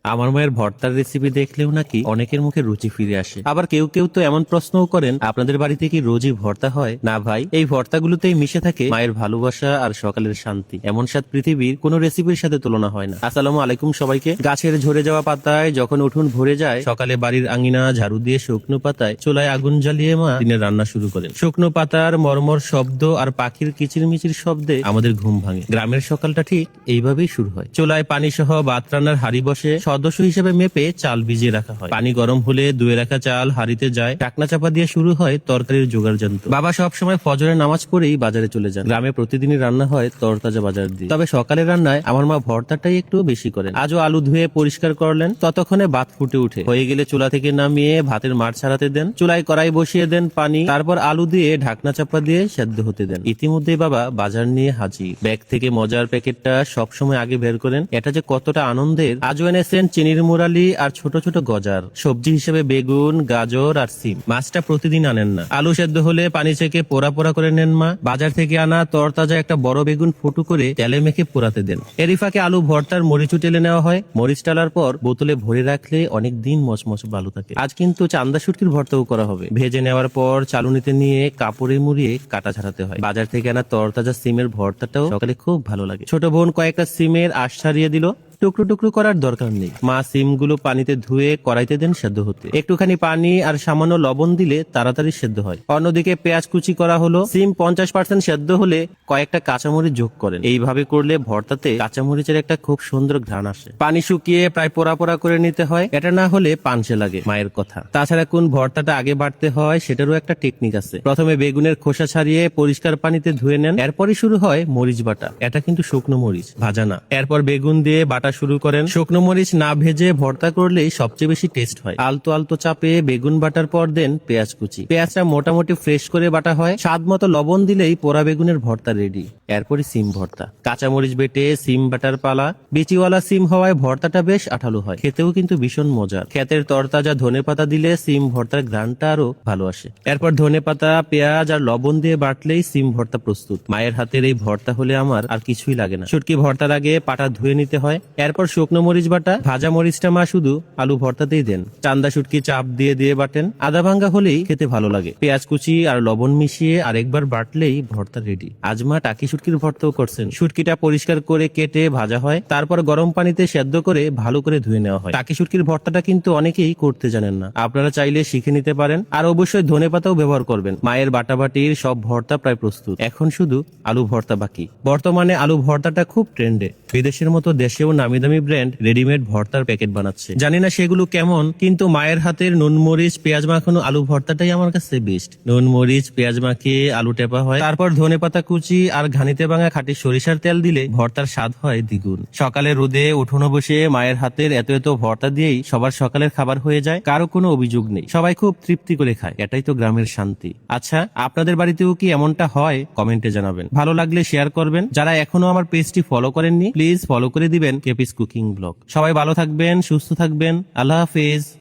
আমার মায়ের ভর্তার রেসিপি দেখলেও নাকি অনেকের মুখে রুচি ফিরে আসে। আবার কেউ কেউ তো এমন প্রশ্নও করেন, আপনাদের বাড়িতে কি রোজই ভর্তা হয়? না ভাই, এই ভর্তাগুলোতেই মিশে থাকে মায়ের ভালোবাসা আর সকালের শান্তি। এমন স্বাদ পৃথিবীর কোনো রেসিপির সাথে তুলনা হয় না। আসসালামু আলাইকুম সবাইকে। গাছের ঝরে যাওয়া পাতায় যখন উঠোন ভরে যায়, সকালে বাড়ির আঙিনা ঝাড়ু দিয়ে শুকনো পাতায় চুলায় আগুন জ্বালিয়ে মা দিনের রান্না শুরু করেন। শুকনো পাতার মরমর শব্দ আর পাখির কিচিরমিচির শব্দে আমাদের ঘুম ভাঙে। গ্রামের সকালটা ঠিক এইভাবেই শুরু হয়। চুলায় পানি সহ ভাত রান্নার হাঁড়ি বসে, সদস্য হিসেবে মেপে চাল ভিজিয়ে রাখা হয়। পানি গরম হলে ধুয়ে রাখা চাল হাঁড়িতে যায়, ঢাকনা চাপা দিয়ে শুরু হয় তরকারির জোগাড় যন্ত্র। বাবা সব সময় ফজরের নামাজ পড়েই বাজারে চলে যান। গ্রামে প্রতিদিনই রান্না হয় তরতাজা বাজার দিয়ে। তবে সকালের রান্নায় আমার মা ভর্তাটাই একটু বেশি করেন। আজও আলু ধুয়ে পরিষ্কার করলেন, ততক্ষণে ভাত ফুটে উঠে হয়ে গেলে চুলা থেকে নামিয়ে ভাতের মাড় ছাড়াতে দেন। চুলায় কড়াই বসিয়ে দেন পানি, তারপর আলু দিয়ে ঢাকনা চাপা দিয়ে সেদ্ধ হতে দেন। ইতিমধ্যেই বাবা বাজার নিয়ে হাজির। ব্যাগ থেকে মজার প্যাকেটটা সবসময় আগে বের করেন। এটা যে কতটা আনন্দের! আজও এনেছেন চিনির মুরালি আর ছোট ছোট গজার। সবজি হিসেবে বেগুন, গাজর আর সিম। মাছটা প্রতিদিন আনেন না। আলু সেদ্ধ হলে পানি ছেঁকে পোড়া পোড়া করে নেন মা। বাজার থেকে আনা তরতাজা একটা বড় বেগুন ফুটো করে তেলে মেখে পোড়াতে দেন। এরিফাকে আলু ভর্তার মরিচু টেলে নেওয়া হয়। মরিচ টালার পর বোতলে ভরে রাখলে অনেক দিন মচমচ ভালো থাকে। আজ কিন্তু চান্দা শুটকির ভর্তাও করা হবে। ভেজে নেওয়ার পর চালুনিতে নিয়ে কাপড়ে মুড়িয়ে কাটা ছাড়াতে হয়। বাজার থেকে আনা তরতাজা সিমের ভর্তাটাও সকালে খুব ভালো লাগে। ছোট বোন কয়েকটা সিমের আঁশ ছাড়িয়ে দিল। টুকরো টুকরো করার দরকার নেই। মা সিমগুলো পানিতে ধুয়ে কড়াইতে দেন সেদ্ধ হতে। একটুখানি পানি আর সামান্য লবণ দিলে তাড়াতাড়ি সেদ্ধ হয়। অন্যদিকে পেঁয়াজ কুচি করা হলো। সিম 50% সেদ্ধ হলে কয়েকটা কাঁচামরিচ যোগ করেন। এইভাবে করলে ভর্তাতে কাঁচামরিচের একটা খুব সুন্দর ঘ্রাণ আসে। পানি শুকিয়ে প্রায় পোড়া পোড়া করে নিতে হয়, এটা না হলে পানসে লাগে মায়ের কথা। তাছাড়া কোন ভর্তাটা আগে বাড়তে হয় সেটারও একটা টেকনিক আছে। প্রথমে বেগুনের খোসা ছাড়িয়ে পরিষ্কার পানিতে ধুয়ে নেন, এরপরই শুরু হয় মরিচ বাটা। এটা কিন্তু শুকনো মরিচ, ভাজা না। এরপর বেগুন দিয়ে বাটা শুরু করেন। শুকনো মরিচ না ভেজে ভর্তা করলেই সবচেয়ে বেশি টেস্ট হয়। আলতো আলতো চাপে বেগুন বাটার পর দেন পেঁয়াজ কুচি। পেঁয়াজটা মোটামুটি ফ্রেশ করে বাটা হয়। স্বাদ মতো লবণ দিলেই পোড়া বেগুনের ভর্তা রেডি। এরপরই সিম ভর্তা। কাঁচামরিচ বেটে সিম বাটার পালা। বিচিওয়ালা সিম হওয়ায় ভর্তাটা বেশ আঠালো হয়, খেতেও কিন্তু ভীষণ মজার। ক্ষেতের তরতাজা ধনেপাতা দিলে সিম ভর্তার ঘ্রাণটা আরো ভালো আসে। এরপর ধনেপাতা, পেঁয়াজ আর লবণ দিয়ে বাটলেই সিম ভর্তা প্রস্তুত। মায়ের হাতের এই ভর্তা হলে আমার আর কিছুই লাগে না। শুটকি ভর্তার আগে পাটা ধুয়ে নিতে হয়। এরপর শুকনো মরিচ বাটা। ভাজা মরিচটা মা শুধু আলু ভর্তাতেই দেন। চান্দা শুটকি চাপ দিয়ে দিয়ে বাটেন। আদা ভাঙ্গা হলেই খেতে ভালো লাগে। পেঁয়াজ কুচি আর লবণ মিশিয়ে আরেকবার বাটলেই ভর্তা রেডি। আজ মা টাকি শুটকির ভর্তাও করছেন। শুটকিটা পরিষ্কার করে কেটে ভাজা হয়, তারপর গরম পানিতে সেদ্ধ করে ভালো করে ধুয়ে নেওয়া হয়। টাকি শুটকির ভর্তাটা কিন্তু অনেকেই করতে জানেন না, আপনারা চাইলে শিখে নিতে পারেন। আর অবশ্যই ধনেপাতাও ব্যবহার করবেন। মায়ের বাটাবাটির সব ভর্তা প্রায় প্রস্তুত, এখন শুধু আলু ভর্তা বাকি। বর্তমানে আলু ভর্তাটা খুব ট্রেন্ডে। বিদেশের মতো দেশেও নামি দামি ব্র্যান্ড রেডিমেড ভর্তার প্যাকেট বানাচ্ছে। জানি না সেগুলো কেমন, কিন্তু মায়ের হাতের নুন মরিচ পেঁয়াজ মাখানো আলু ভর্তাটাই আমার কাছে বেস্ট। নুন মরিচ পেঁয়াজ মাখিয়ে আলু টেপা হয়, তারপর ধনেপাতা কুচি আর ঘানিতে ভাঙা খাঁটি সরিষার তেল দিলে ভর্তার স্বাদ হয় দ্বিগুণ। সকালে রোদে উঠোনে বসে মায়ের হাতের এত এত ভর্তা দিয়েই সবার সকালের খাবার হয়ে যায়, কারো কোনো অভিযোগ নেই। সবাই খুব তৃপ্তি করে খায়, এটাই তো গ্রামের শান্তি। আচ্ছা, আপনাদের বাড়িতেও কি এমনটা হয়? কমেন্টে জানাবেন। ভালো লাগলে শেয়ার করবেন। যারা এখনো আমার পেজটি ফলো করেননি, প্লিজ ফলো করে দিবেন কেপিস কুকিং ব্লগ। সবাই ভালো থাকবেন, সুস্থ থাকবেন। আল্লাহ হাফেজ।